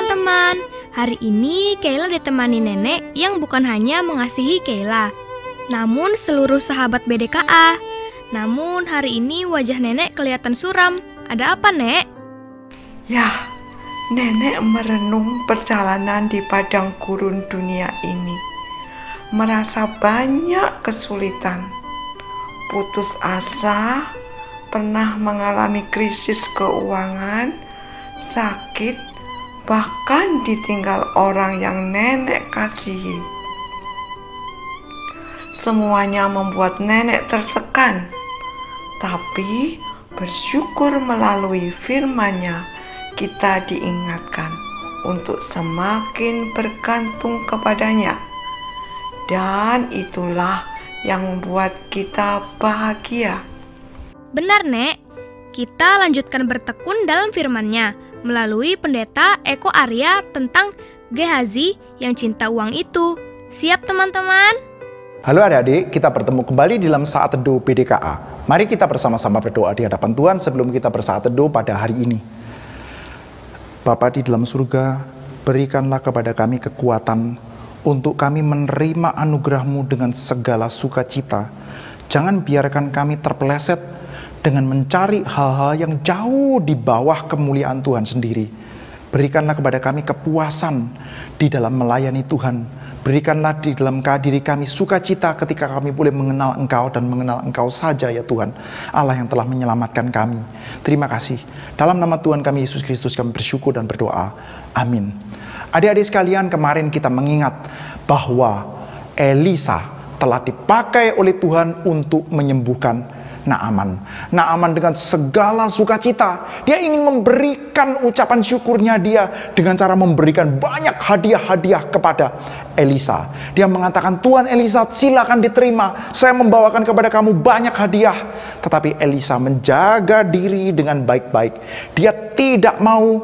teman-teman, hari ini Kayla ditemani nenek yang bukan hanya mengasihi Kayla, namun seluruh sahabat BDKA. Namun hari ini wajah nenek kelihatan suram. Ada apa, Nek? Yah, nenek merenung perjalanan di padang gurun dunia ini. Merasa banyak kesulitan. Putus asa, pernah mengalami krisis keuangan, sakit, bahkan ditinggal orang yang nenek kasihi. Semuanya membuat nenek tertekan, tapi bersyukur melalui firman-Nya kita diingatkan untuk semakin bergantung kepadanya. Dan itulah yang membuat kita bahagia. Benar, Nek. Kita lanjutkan bertekun dalam firman-Nya melalui pendeta Eko Arya tentang Gehazi yang cinta uang itu. Siap, teman-teman? Halo adik-adik, kita bertemu kembali dalam saat teduh BDKA. Mari kita bersama-sama berdoa di hadapan Tuhan sebelum kita bersaat teduh pada hari ini. Bapa di dalam surga, berikanlah kepada kami kekuatan untuk kami menerima anugerah-Mu dengan segala sukacita. Jangan biarkan kami terpeleset dengan mencari hal-hal yang jauh di bawah kemuliaan Tuhan sendiri. Berikanlah kepada kami kepuasan di dalam melayani Tuhan. Berikanlah di dalam diri kami sukacita ketika kami boleh mengenal Engkau dan mengenal Engkau saja ya Tuhan, Allah yang telah menyelamatkan kami. Terima kasih. Dalam nama Tuhan kami Yesus Kristus kami bersyukur dan berdoa. Amin. Adik-adik sekalian, kemarin kita mengingat bahwa Elisa telah dipakai oleh Tuhan untuk menyembuhkan Naaman. Naaman dengan segala sukacita, dia ingin memberikan ucapan syukurnya dia dengan cara memberikan banyak hadiah-hadiah kepada Elisa. Dia mengatakan, Tuan Elisa, silakan diterima, saya membawakan kepada kamu banyak hadiah. Tetapi Elisa menjaga diri dengan baik-baik. Dia tidak mau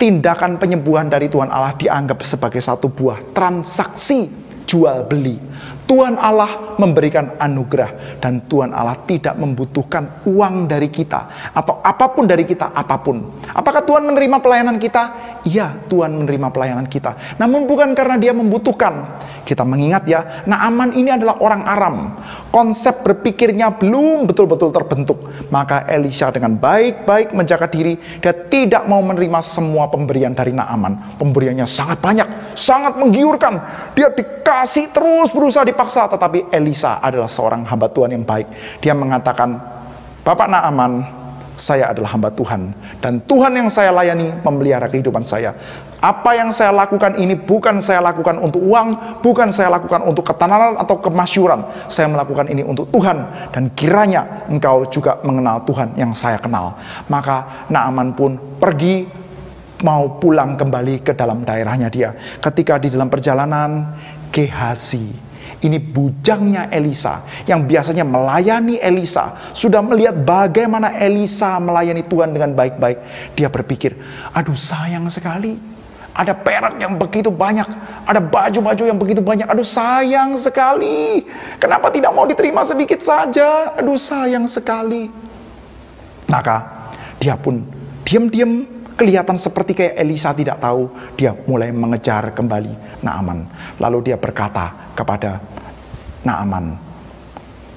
tindakan penyembuhan dari Tuhan Allah dianggap sebagai satu buah transaksi jual beli. Tuhan Allah memberikan anugerah dan Tuhan Allah tidak membutuhkan uang dari kita atau apapun dari kita, apapun. Apakah Tuhan menerima pelayanan kita? Iya, Tuhan menerima pelayanan kita. Namun bukan karena dia membutuhkan. Kita mengingat ya, Naaman ini adalah orang Aram. Konsep berpikirnya belum betul-betul terbentuk. Maka Elisa dengan baik-baik menjaga diri. Dia tidak mau menerima semua pemberian dari Naaman. Pemberiannya sangat banyak, sangat menggiurkan. Dia dikasih terus berusaha dipaksa. Tetapi Elisa adalah seorang hamba Tuhan yang baik. Dia mengatakan, Bapak Naaman, saya adalah hamba Tuhan. Dan Tuhan yang saya layani memelihara kehidupan saya. Apa yang saya lakukan ini bukan saya lakukan untuk uang, bukan saya lakukan untuk ketenaran atau kemasyuran. Saya melakukan ini untuk Tuhan. Dan kiranya engkau juga mengenal Tuhan yang saya kenal. Maka Naaman pun pergi, mau pulang kembali ke dalam daerahnya dia. Ketika di dalam perjalanan, Gehazi, ini bujangnya Elisa yang biasanya melayani Elisa, sudah melihat bagaimana Elisa melayani Tuhan dengan baik-baik. Dia berpikir, aduh sayang sekali, ada perak yang begitu banyak, ada baju-baju yang begitu banyak, aduh sayang sekali, kenapa tidak mau diterima sedikit saja, aduh sayang sekali. Maka dia pun diam-diam, kelihatan seperti kayak Elisa tidak tahu. Dia mulai mengejar kembali Naaman. Lalu dia berkata kepada Naaman,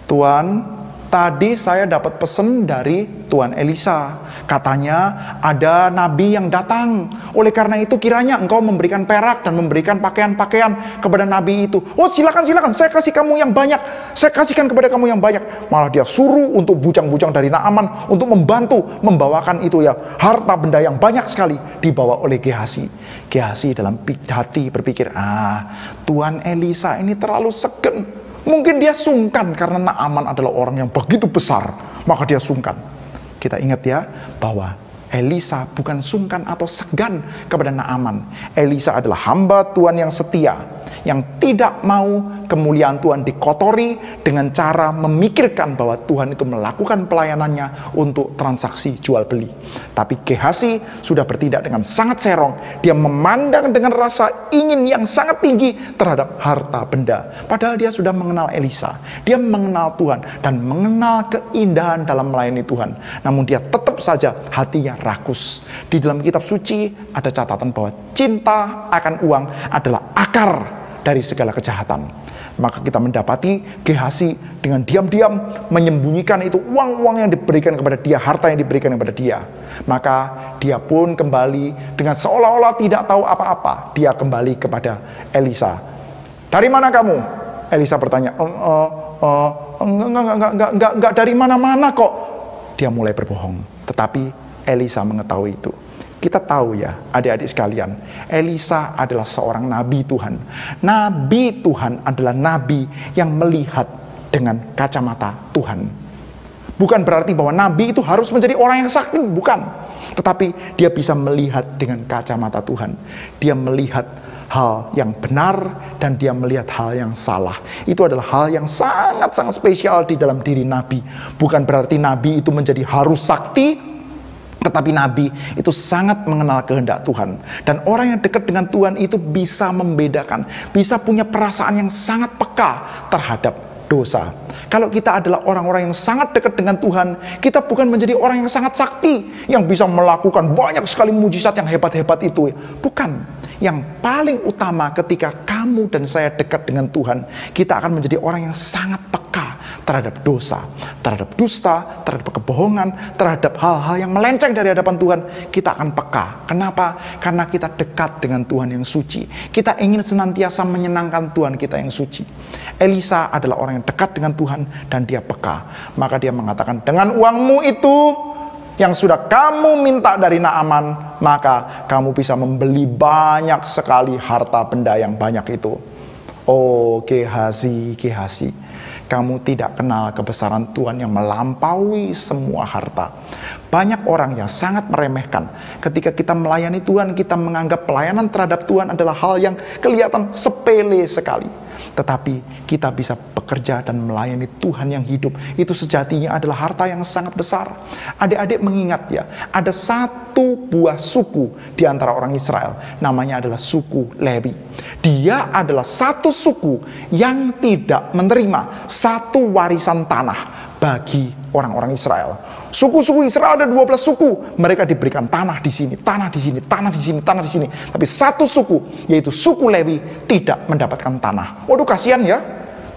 Tuan, tadi saya dapat pesan dari Tuan Elisa. Katanya ada nabi yang datang. Oleh karena itu kiranya engkau memberikan perak dan memberikan pakaian-pakaian kepada nabi itu. Oh silakan, saya kasih kamu yang banyak. Saya kasihkan kepada kamu yang banyak. Malah dia suruh untuk bujang-bujang dari Naaman untuk membantu membawakan itu ya, harta benda yang banyak sekali dibawa oleh Gehazi. Gehazi dalam hati berpikir, Tuan Elisa ini terlalu segen. Mungkin dia sungkan karena Naaman adalah orang yang begitu besar, maka dia sungkan. Kita ingat ya bahwa Elisa bukan sungkan atau segan kepada Naaman. Elisa adalah hamba Tuhan yang setia, yang tidak mau kemuliaan Tuhan dikotori dengan cara memikirkan bahwa Tuhan itu melakukan pelayanannya untuk transaksi jual beli. Tapi Gehazi sudah bertindak dengan sangat serong. Dia memandang dengan rasa ingin yang sangat tinggi terhadap harta benda. Padahal dia sudah mengenal Elisa, dia mengenal Tuhan dan mengenal keindahan dalam melayani Tuhan. Namun dia tetap saja hatinya rakus. Di dalam kitab suci ada catatan bahwa cinta akan uang adalah akar dari segala kejahatan. Maka kita mendapati Gehazi dengan diam-diam menyembunyikan itu uang-uang yang diberikan kepada dia, harta yang diberikan kepada dia. Maka dia pun kembali dengan seolah-olah tidak tahu apa-apa. Dia kembali kepada Elisa. Dari mana kamu? Elisa bertanya, enggak dari mana-mana kok. Dia mulai berbohong. Tetapi Elisa mengetahui itu. Kita tahu ya, adik-adik sekalian, Elisa adalah seorang nabi Tuhan. Nabi Tuhan adalah nabi yang melihat dengan kacamata Tuhan. Bukan berarti bahwa nabi itu harus menjadi orang yang sakti, bukan. Tetapi dia bisa melihat dengan kacamata Tuhan. Dia melihat hal yang benar dan dia melihat hal yang salah. Itu adalah hal yang sangat-sangat spesial di dalam diri nabi. Bukan berarti nabi itu menjadi harus sakti, tetapi nabi itu sangat mengenal kehendak Tuhan. Dan orang yang dekat dengan Tuhan itu bisa membedakan, bisa punya perasaan yang sangat peka terhadap dosa. Kalau kita adalah orang-orang yang sangat dekat dengan Tuhan, kita bukan menjadi orang yang sangat sakti, yang bisa melakukan banyak sekali mujizat yang hebat-hebat itu. Bukan. Yang paling utama ketika kamu dan saya dekat dengan Tuhan, kita akan menjadi orang yang sangat peka terhadap dosa, terhadap dusta, terhadap kebohongan, terhadap hal-hal yang melenceng dari hadapan Tuhan. Kita akan peka. Kenapa? Karena kita dekat dengan Tuhan yang suci. Kita ingin senantiasa menyenangkan Tuhan kita yang suci. Elisa adalah orang yang dekat dengan Tuhan dan dia peka. Maka dia mengatakan, dengan uangmu itu yang sudah kamu minta dari Naaman, maka kamu bisa membeli banyak sekali harta benda yang banyak itu. Oh Gehazi, Gehazi, kamu tidak kenal kebesaran Tuhan yang melampaui semua harta. Banyak orang yang sangat meremehkan ketika kita melayani Tuhan, kita menganggap pelayanan terhadap Tuhan adalah hal yang kelihatan sepele sekali. Tetapi kita bisa bekerja dan melayani Tuhan yang hidup. Itu sejatinya adalah harta yang sangat besar. Adik-adik mengingat ya, ada satu buah suku di antara orang Israel. Namanya adalah suku Lewi. Dia adalah satu suku yang tidak menerima satu warisan tanah bagi orang-orang Israel. Suku-suku Israel ada 12 suku. Mereka diberikan tanah di sini, tanah di sini, tanah di sini, tanah di sini. Tapi satu suku, yaitu suku Lewi, tidak mendapatkan tanah. Waduh, kasihan ya.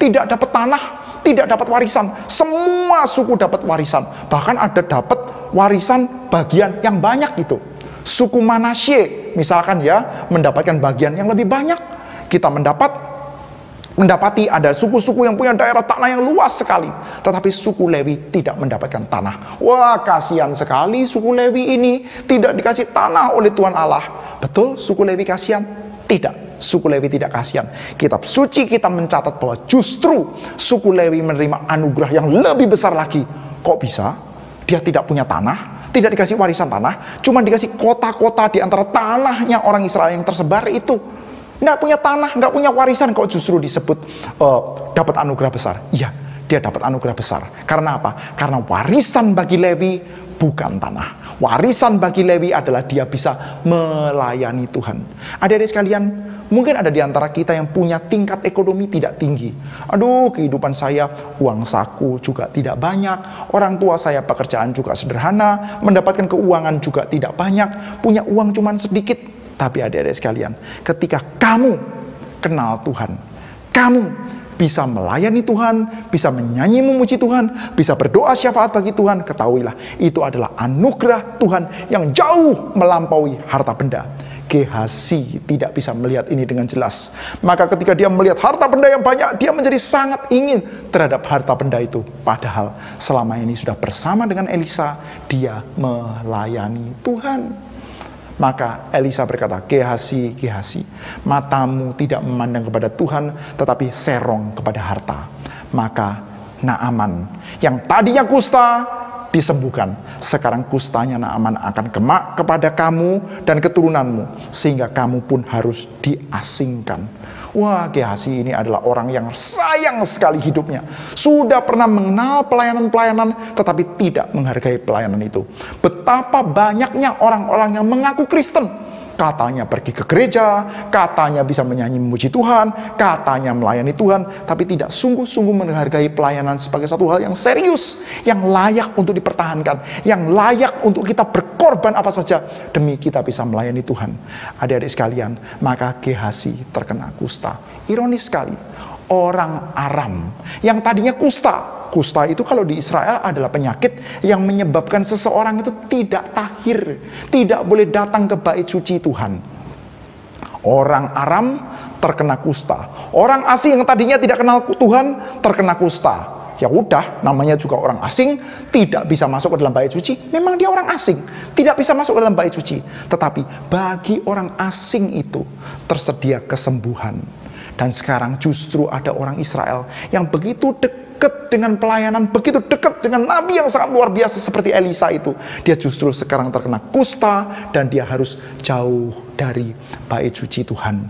Tidak dapat tanah, tidak dapat warisan. Semua suku dapat warisan. Bahkan ada dapat warisan bagian yang banyak itu. Suku Manasye, misalkan ya, mendapatkan bagian yang lebih banyak. Kita mendapati ada suku-suku yang punya daerah tanah yang luas sekali, tetapi suku Lewi tidak mendapatkan tanah. Wah, kasihan sekali suku Lewi ini tidak dikasih tanah oleh Tuhan Allah. Betul suku Lewi kasihan? Tidak, suku Lewi tidak kasihan. Kitab suci kita mencatat bahwa justru suku Lewi menerima anugerah yang lebih besar lagi. Kok bisa? Dia tidak punya tanah, tidak dikasih warisan tanah, cuma dikasih kota-kota di antara tanahnya orang Israel yang tersebar itu. Nggak punya tanah, nggak punya warisan, kok justru disebut dapat anugerah besar. Iya, dia dapat anugerah besar. Karena apa? Karena warisan bagi Lewi bukan tanah. Warisan bagi Lewi adalah dia bisa melayani Tuhan. Adik-adik sekalian, mungkin ada di antara kita yang punya tingkat ekonomi tidak tinggi. Aduh, kehidupan saya, uang saku juga tidak banyak. Orang tua saya pekerjaan juga sederhana. Mendapatkan keuangan juga tidak banyak. Punya uang cuma sedikit. Tapi adik-adik sekalian, ketika kamu kenal Tuhan, kamu bisa melayani Tuhan, bisa menyanyi memuji Tuhan, bisa berdoa syafaat bagi Tuhan, ketahuilah itu adalah anugerah Tuhan yang jauh melampaui harta benda. Gehazi tidak bisa melihat ini dengan jelas. Maka ketika dia melihat harta benda yang banyak, dia menjadi sangat ingin terhadap harta benda itu. Padahal selama ini sudah bersama dengan Elisa, dia melayani Tuhan. Maka Elisa berkata, Gehazi, Gehazi, matamu tidak memandang kepada Tuhan, tetapi serong kepada harta. Maka Naaman, yang tadinya kusta, disembuhkan. Sekarang kustanya Naaman akan kena kepada kamu dan keturunanmu, sehingga kamu pun harus diasingkan. Wah, Gehazi ini adalah orang yang sayang sekali hidupnya. Sudah pernah mengenal pelayanan-pelayanan, tetapi tidak menghargai pelayanan itu. Betapa banyaknya orang-orang yang mengaku Kristen. Katanya pergi ke gereja, katanya bisa menyanyi memuji Tuhan, katanya melayani Tuhan, tapi tidak sungguh-sungguh menghargai pelayanan sebagai satu hal yang serius, yang layak untuk dipertahankan, yang layak untuk kita berkorban apa saja demi kita bisa melayani Tuhan. Adik-adik sekalian, maka Gehazi terkena kusta. Ironis sekali, orang Aram yang tadinya kusta. Kusta itu kalau di Israel adalah penyakit yang menyebabkan seseorang itu tidak tahir, tidak boleh datang ke bait suci Tuhan. Orang Aram terkena kusta. Orang asing yang tadinya tidak kenal Tuhan terkena kusta. Ya udah, namanya juga orang asing, tidak bisa masuk ke dalam bait suci. Memang dia orang asing, tidak bisa masuk ke dalam bait suci. Tetapi bagi orang asing itu tersedia kesembuhan. Dan sekarang justru ada orang Israel yang begitu dekat dengan pelayanan, begitu dekat dengan nabi yang sangat luar biasa seperti Elisa itu. Dia justru sekarang terkena kusta dan dia harus jauh dari bait suci Tuhan.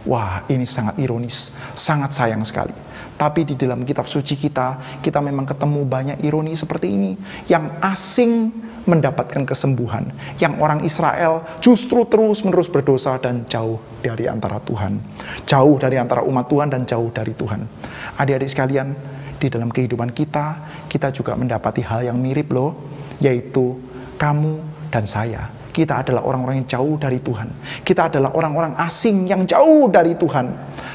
Wah, ini sangat ironis, sangat sayang sekali. Tapi di dalam kitab suci kita memang ketemu banyak ironi seperti ini. Yang asing mendapatkan kesembuhan, yang orang Israel justru terus-menerus berdosa dan jauh dari antara Tuhan, jauh dari antara umat Tuhan dan jauh dari Tuhan. Adik-adik sekalian, di dalam kehidupan kita juga mendapati hal yang mirip loh, yaitu kamu dan saya. Kita adalah orang-orang yang jauh dari Tuhan. Kita adalah orang-orang asing yang jauh dari Tuhan.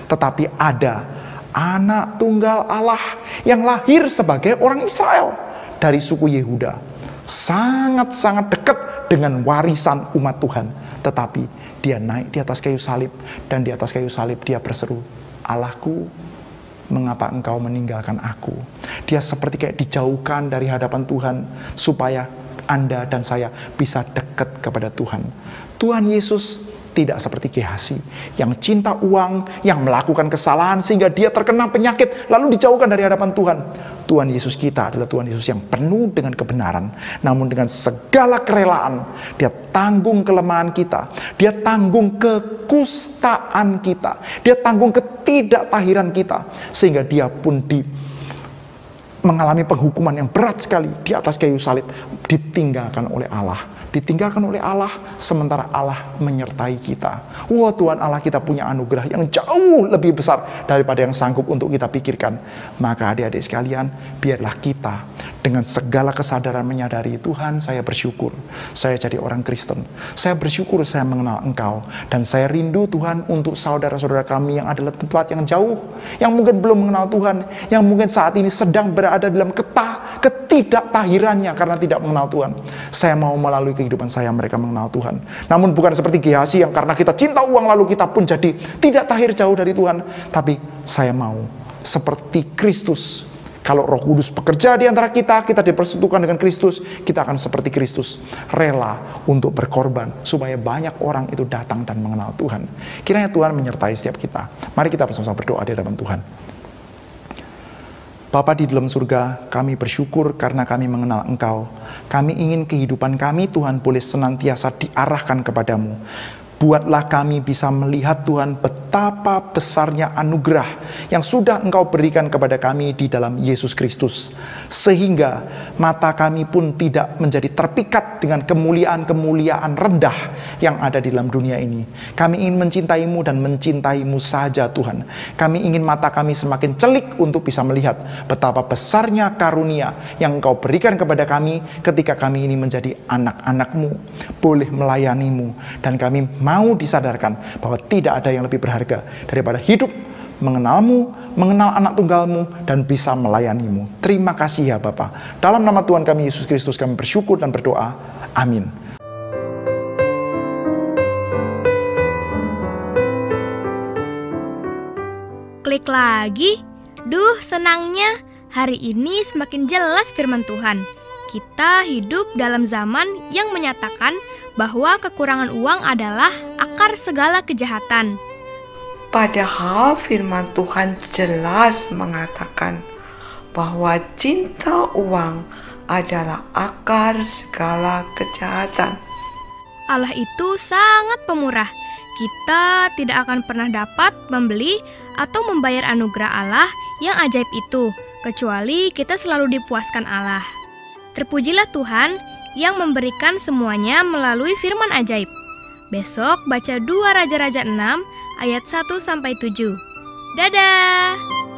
Tetapi ada anak tunggal Allah yang lahir sebagai orang Israel dari suku Yehuda. Sangat-sangat dekat dengan warisan umat Tuhan. Tetapi dia naik di atas kayu salib. Dan di atas kayu salib dia berseru, Allahku, mengapa engkau meninggalkan aku? Dia seperti kayak dijauhkan dari hadapan Tuhan supaya Anda dan saya bisa dekat kepada Tuhan. Tuhan Yesus tidak seperti Gehazi yang cinta uang, yang melakukan kesalahan sehingga dia terkena penyakit lalu dijauhkan dari hadapan Tuhan. Tuhan Yesus kita adalah Tuhan Yesus yang penuh dengan kebenaran, namun dengan segala kerelaan dia tanggung kelemahan kita, dia tanggung kekustaan kita, dia tanggung ketidaktahiran kita, sehingga dia pun mengalami penghukuman yang berat sekali di atas kayu salib, ditinggalkan oleh Allah. Ditinggalkan oleh Allah, sementara Allah menyertai kita. Wah, Tuhan Allah kita punya anugerah yang jauh lebih besar daripada yang sanggup untuk kita pikirkan. Maka adik-adik sekalian, biarlah kita dengan segala kesadaran menyadari, Tuhan, saya bersyukur saya jadi orang Kristen. Saya bersyukur saya mengenal Engkau. Dan saya rindu Tuhan untuk saudara-saudara kami yang adalah tempat yang jauh, yang mungkin belum mengenal Tuhan, yang mungkin saat ini sedang berada dalam ketidaktahirannya karena tidak mengenal Tuhan. Saya mau melalui kehidupan saya mereka mengenal Tuhan. Namun bukan seperti Gehazi yang karena kita cinta uang lalu kita pun jadi tidak tahir jauh dari Tuhan. Tapi saya mau seperti Kristus. Kalau Roh Kudus bekerja di antara kita, kita dipersatukan dengan Kristus, kita akan seperti Kristus, rela untuk berkorban supaya banyak orang itu datang dan mengenal Tuhan. Kiranya Tuhan menyertai setiap kita. Mari kita bersama-sama berdoa di hadapan Tuhan. Bapa di dalam surga, kami bersyukur karena kami mengenal Engkau. Kami ingin kehidupan kami, Tuhan, boleh senantiasa diarahkan kepadamu. Buatlah kami bisa melihat, Tuhan, betapa besarnya anugerah yang sudah Engkau berikan kepada kami di dalam Yesus Kristus. Sehingga mata kami pun tidak menjadi terpikat dengan kemuliaan-kemuliaan rendah yang ada di dalam dunia ini. Kami ingin mencintai-Mu dan mencintai-Mu saja, Tuhan. Kami ingin mata kami semakin celik untuk bisa melihat betapa besarnya karunia yang Engkau berikan kepada kami ketika kami ini menjadi anak-anak-Mu, boleh melayani-Mu, dan kami mau disadarkan bahwa tidak ada yang lebih berharga daripada hidup mengenal-Mu, mengenal anak tunggal-Mu, dan bisa melayani-Mu. Terima kasih ya Bapa. Dalam nama Tuhan kami Yesus Kristus kami bersyukur dan berdoa. Amin. Klik lagi. Duh, senangnya hari ini semakin jelas firman Tuhan. Kita hidup dalam zaman yang menyatakan bahwa kekurangan uang adalah akar segala kejahatan. Padahal firman Tuhan jelas mengatakan bahwa cinta uang adalah akar segala kejahatan. Allah itu sangat pemurah. kita tidak akan pernah dapat membeli atau membayar anugerah Allah yang ajaib itu, kecuali kita selalu dipuaskan Allah. Terpujilah Tuhan yang memberikan semuanya melalui firman ajaib. Besok baca 2 Raja-Raja 6 ayat 1-7. Dadah!